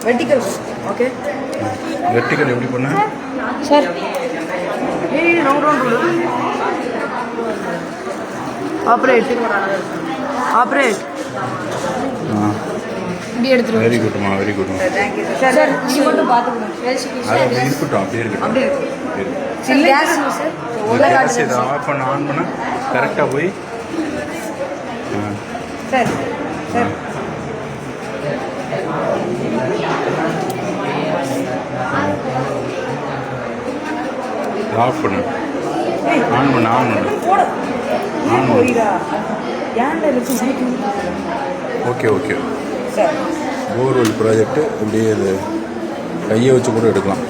Vertical. Okay. Vertical எப்படி பண்ண sir? Round operate. இப்படி எடுத்துருவோம். வெரி குட்மா, வெரி குட்மா. சார் நீ மட்டும் பார்த்துக்கணும். அது இருக்கட்டும், அப்படியே இருக்கட்டும். கேஸ் சார் கேஸ் இதை ஆஃப் பண்ண ஆன் பண்ண கரெக்டாக போய் சார் சார் ஆஃப் பண்ணு, ஆன் பண்ணு, ஆன் பண்ணு, ஆன் பண்ணு. Okay okay. போர்வெல் ப்ராஜெக்ட்டு அப்படியே இது கையை வச்சு கூட எடுக்கலாம்.